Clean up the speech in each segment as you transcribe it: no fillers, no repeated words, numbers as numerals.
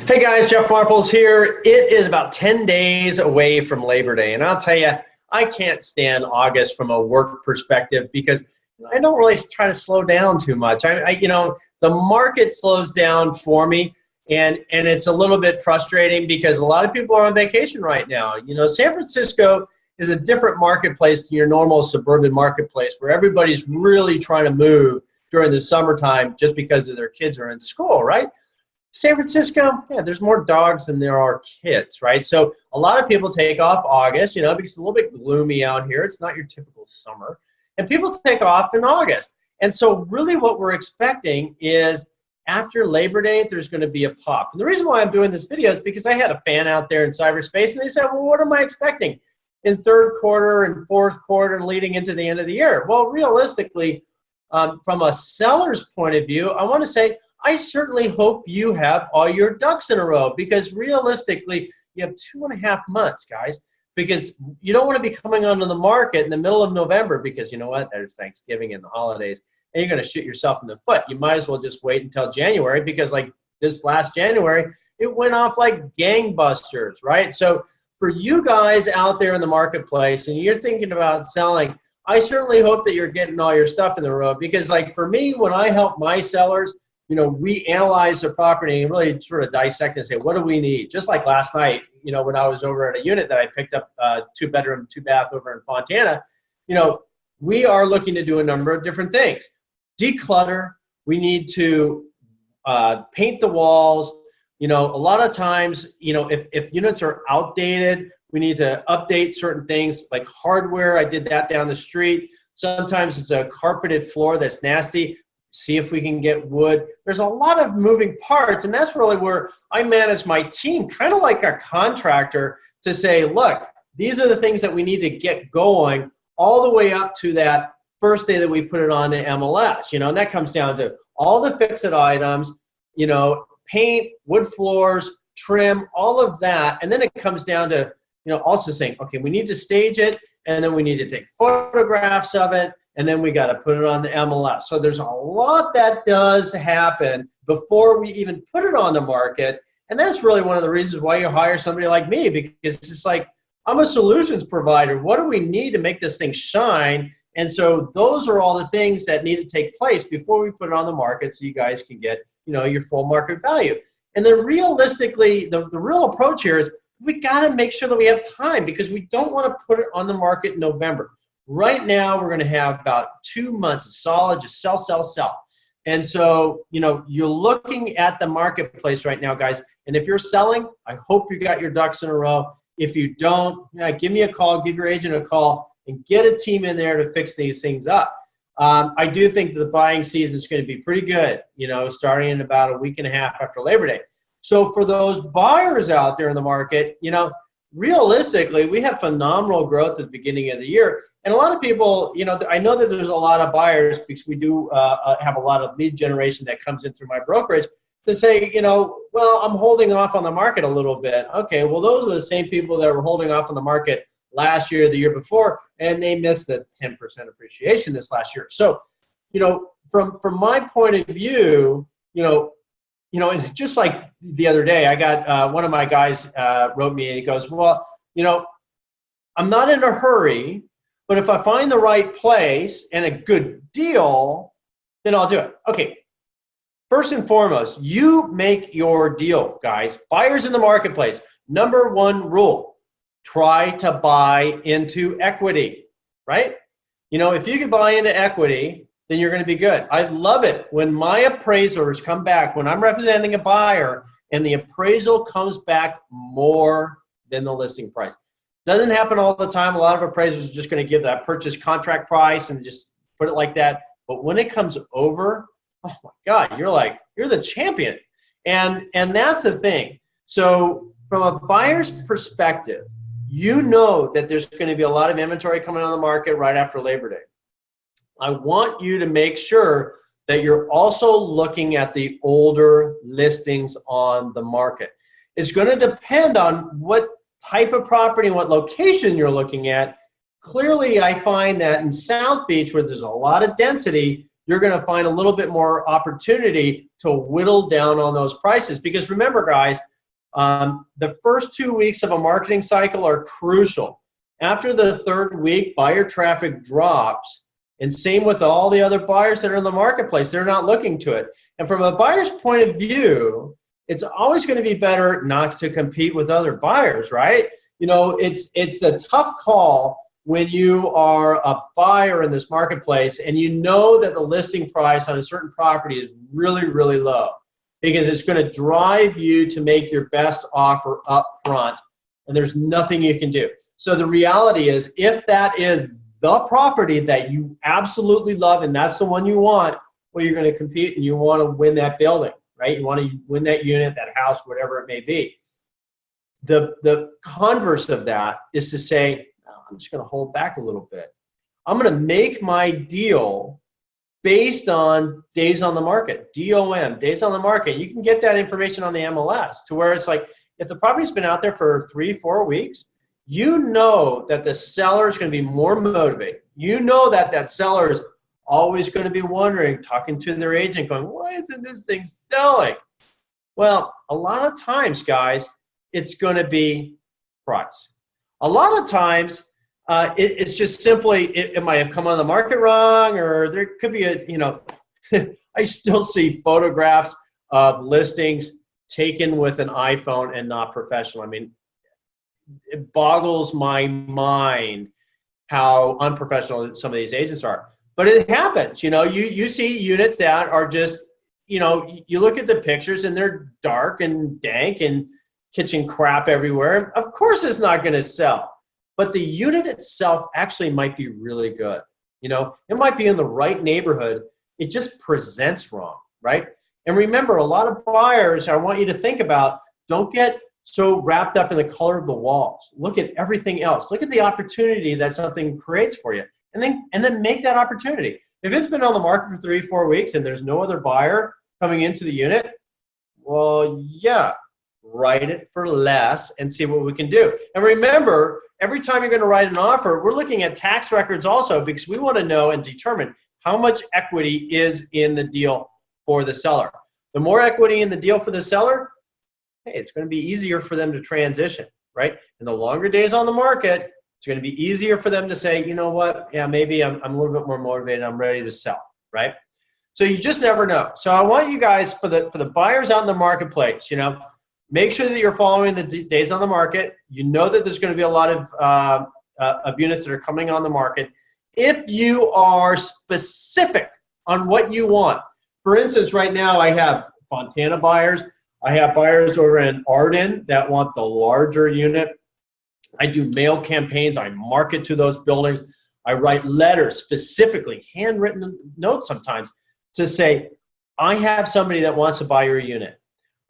Hey guys, Jeff Marples here. It is about 10 days away from Labor Day, and I'll tell you, I can't stand August from a work perspective because I don't really try to slow down too much. The market slows down for me, and it's a little bit frustrating because a lot of people are on vacation right now. San Francisco is a different marketplace than your normal suburban marketplace where everybody's really trying to move during the summertime just because of their kids are in school, right? San Francisco, yeah, there's more dogs than there are kids, right? So a lot of people take off August, because it's a little bit gloomy out here. It's not your typical summer. And people take off in August. And so really what we're expecting is after Labor Day, there's going to be a pop. And the reason why I'm doing this video is because I had a fan out there in cyberspace, and they said, well, what am I expecting in third quarter and fourth quarter and leading into the end of the year? Well, realistically, from a seller's point of view, I want to say, I certainly hope you have all your ducks in a row because realistically, you have 2.5 months, guys, because you don't want to be coming onto the market in the middle of November because you know what? There's Thanksgiving and the holidays, and you're going to shoot yourself in the foot. You might as well just wait until January because like this last January, it went off like gangbusters, right? So for you guys out there in the marketplace and you're thinking about selling, I certainly hope that you're getting all your stuff in the row because like for me, when I help my sellers, we analyze the property and really sort of dissect and say, what do we need? Just like last night, when I was over at a unit that I picked up, 2-bedroom, 2-bath over in Fontana, we are looking to do a number of different things. Declutter, we need to paint the walls. A lot of times, if units are outdated, we need to update certain things like hardware. I did that down the street. Sometimes it's a carpeted floor that's nasty. See if we can get wood. There's a lot of moving parts, and that's really where I manage my team, kind of like a contractor, to say, look, these are the things that we need to get going all the way up to that first day that we put it on the MLS, and that comes down to all the fix-it items, paint, wood floors, trim, all of that, and then it comes down to, also saying, okay, we need to stage it, and then we need to take photographs of it, and then we got to put it on the MLS. So there's a lot that does happen before we even put it on the market. And that's really one of the reasons why you hire somebody like me, because it's like, I'm a solutions provider. What do we need to make this thing shine? And so those are all the things that need to take place before we put it on the market so you guys can get, your full market value. And then realistically, the real approach here is we got to make sure that we have time because we don't want to put it on the market in November. Right now, we're going to have about 2 months of solid, just sell, sell, sell. And so, you're looking at the marketplace right now, guys. And if you're selling, I hope you got your ducks in a row. If you don't, give me a call, give your agent a call, and get a team in there to fix these things up. I do think that the buying season is going to be pretty good, starting in about a week and a half after Labor Day. So for those buyers out there in the market, realistically, we have phenomenal growth at the beginning of the year. And a lot of people, I know that there's a lot of buyers because we do have a lot of lead generation that comes in through my brokerage to say, well, I'm holding off on the market a little bit. Okay, well, those are the same people that were holding off on the market last year, the year before, and they missed the 10% appreciation this last year. So, from my point of view, and just like the other day, I got one of my guys wrote me and he goes, well, I'm not in a hurry, but if I find the right place and a good deal, then I'll do it. Okay, first and foremost, you make your deal, guys. Buyers in the marketplace, number one rule, try to buy into equity, right? If you can buy into equity, then you're going to be good. I love it when my appraisers come back, when I'm representing a buyer and the appraisal comes back more than the listing price. Doesn't happen all the time. A lot of appraisers are just going to give that purchase contract price and just put it like that. But when it comes over, oh my God, you're the champion. And that's the thing. So from a buyer's perspective, that there's going to be a lot of inventory coming on the market right after Labor Day. I want you to make sure that you're also looking at the older listings on the market. It's going to depend on what type of property and what location you're looking at. Clearly, I find that in South Beach, where there's a lot of density, you're going to find a little bit more opportunity to whittle down on those prices. Because remember, guys, The first 2 weeks of a marketing cycle are crucial. After the third week, buyer traffic drops, and same with all the other buyers that are in the marketplace. They're not looking to it. And from a buyer's point of view, it's always going to be better not to compete with other buyers, right? You know, it's the tough call when you are a buyer in this marketplace and you know that the listing price on a certain property is really, really low, because it's going to drive you to make your best offer up front, and there's nothing you can do. So the reality is, if that is the property that you absolutely love and that's the one you want, well, you're going to compete and you want to win that building, right? You want to win that unit, that house, whatever it may be. The converse of that is to say, I'm just going to hold back a little bit. I'm going to make my deal based on days on the market, DOM, days on the market. You can get that information on the MLS, to where it's like, if the property's been out there for 3-4 weeks, you know that the seller is going to be more motivated. You know that that seller is always going to be wondering, talking to their agent, going, why isn't this thing selling? Well, a lot of times, guys, it's going to be price. A lot of times, it's just simply, it might have come on the market wrong, or there could be a, you know, I still see photographs of listings taken with an iPhone and not professional. I mean, it boggles my mind how unprofessional some of these agents are. But it happens, you know, you see units that are just, you know, you look at the pictures and they're dark and dank and kitchen crap everywhere. Of course it's not going to sell. But the unit itself actually might be really good. You know, it might be in the right neighborhood. It just presents wrong, right? And remember, a lot of buyers, I want you to think about, don't get so wrapped up in the color of the walls. Look at everything else. Look at the opportunity that something creates for you, and then make that opportunity. If it's been on the market for 3-4 weeks and there's no other buyer coming into the unit, well, yeah, write it for less and see what we can do. And remember, every time you're going to write an offer, we're looking at tax records also, because we want to know and determine how much equity is in the deal for the seller. The more equity in the deal for the seller, hey, it's going to be easier for them to transition, right? And the longer days on the market, it's going to be easier for them to say, you know what, yeah, maybe I'm a little bit more motivated, I'm ready to sell, right? So you just never know. So I want you guys, for the buyers out in the marketplace, you know, make sure that you're following the days on the market. You know that there's going to be a lot of units that are coming on the market. If you are specific on what you want, for instance, right now I have Fontana buyers. I have buyers over in Arden that want the larger unit. I do mail campaigns. I market to those buildings. I write letters, specifically handwritten notes sometimes, to say, I have somebody that wants to buy your unit.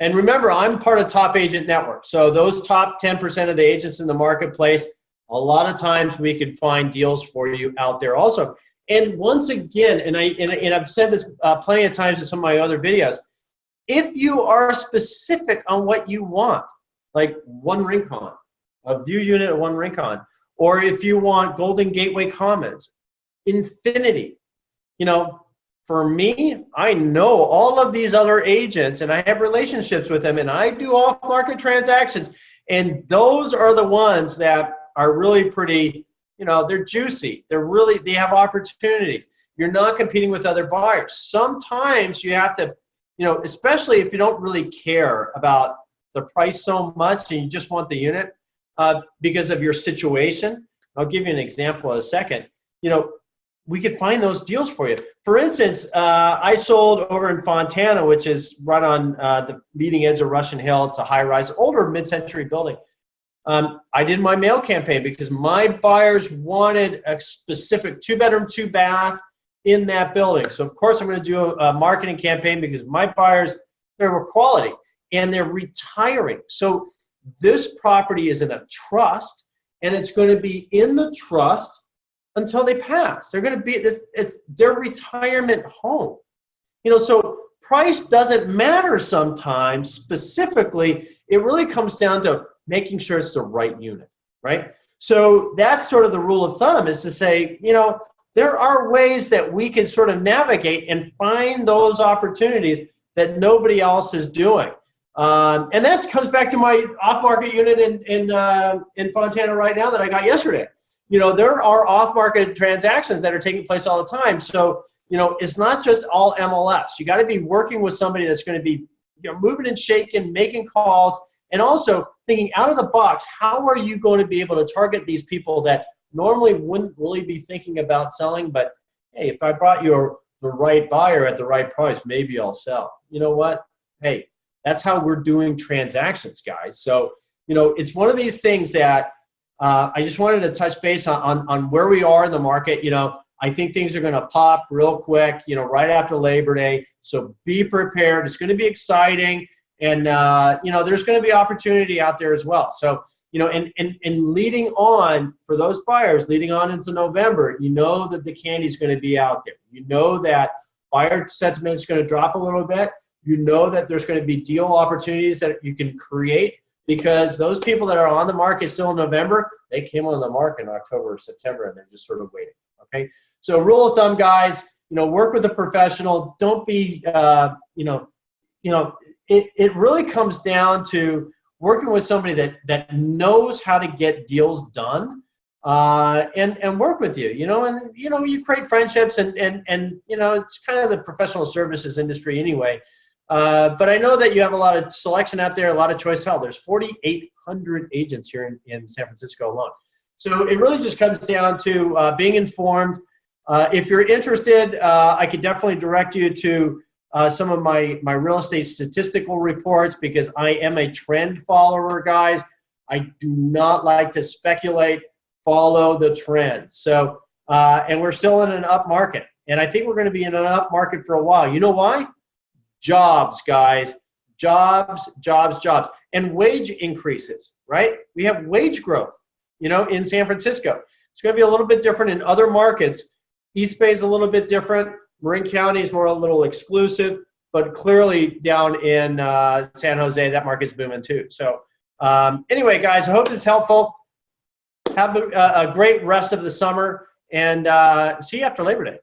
And remember, I'm part of Top Agent Network. So those top 10% of the agents in the marketplace, a lot of times we can find deals for you out there also. And once again, and I've said this plenty of times in some of my other videos, if you are specific on what you want, like one Rincon, a view unit at one Rincon, or if you want Golden Gateway Commons, Infinity, you know, for me, I know all of these other agents and I have relationships with them and I do off-market transactions, and those are the ones that are really pretty, you know, they're juicy. They have opportunity. You're not competing with other buyers. Sometimes you have to, you know, especially if you don't really care about the price so much and you just want the unit because of your situation. I'll give you an example in a second. You know, we could find those deals for you. For instance, I sold over in Fontana, which is right on the leading edge of Russian Hill. It's a high-rise, older mid-century building. I did my mail campaign because my buyers wanted a specific 2-bedroom, 2-bath in that building. So, of course, I'm going to do a marketing campaign because my buyers, they were quality, and they're retiring. So this property is in a trust, and it's going to be in the trust until they pass. They're going to be it's their retirement home. You know, so price doesn't matter sometimes. Specifically, it really comes down to making sure it's the right unit, right? So that's sort of the rule of thumb, is to say, you know, there are ways that we can sort of navigate and find those opportunities that nobody else is doing. And that comes back to my off-market unit in Fontana right now that I got yesterday. You know, there are off-market transactions that are taking place all the time. So, you know, it's not just all MLS. You got to be working with somebody that's going to be, you know, moving and shaking, making calls, and also thinking out of the box. How are you going to be able to target these people that normally wouldn't really be thinking about selling? But hey, if I brought you the right buyer at the right price, maybe I'll sell. You know what? Hey, that's how we're doing transactions, guys. So, you know, it's one of these things that I just wanted to touch base on where we are in the market. You know, I think things are going to pop real quick, you know, right after Labor Day. So be prepared. It's going to be exciting. And, you know, there's going to be opportunity out there as well. So, you know, and leading on for those buyers, leading on into November, you know that the candy is going to be out there. You know that buyer sentiment is going to drop a little bit. You know that there's going to be deal opportunities that you can create, because those people that are on the market still in November, they came on the market in October or September, and they're just sort of waiting. Okay, so rule of thumb, guys, you know, work with a professional. Don't be, it really comes down to working with somebody that knows how to get deals done, and work with you. You know, and you know, you create friendships, and you know, it's kind of the professional services industry anyway. But I know that you have a lot of selection out there, a lot of choice. Hell, there's 4,800 agents here in San Francisco alone. So it really just comes down to being informed. If you're interested, I could definitely direct you to some of my real estate statistical reports, because I am a trend follower, guys. I do not like to speculate, follow the trend. So, and we're still in an up market. And I think we're going to be in an up market for a while. You know why? Jobs, guys. Jobs, jobs, jobs. And wage increases, right? We have wage growth, you know, in San Francisco. It's going to be a little bit different in other markets. East Bay is a little bit different. Marin County is more a little exclusive, but clearly down in San Jose, that market's booming too. So anyway, guys, I hope it's helpful. Have a great rest of the summer, and see you after Labor Day.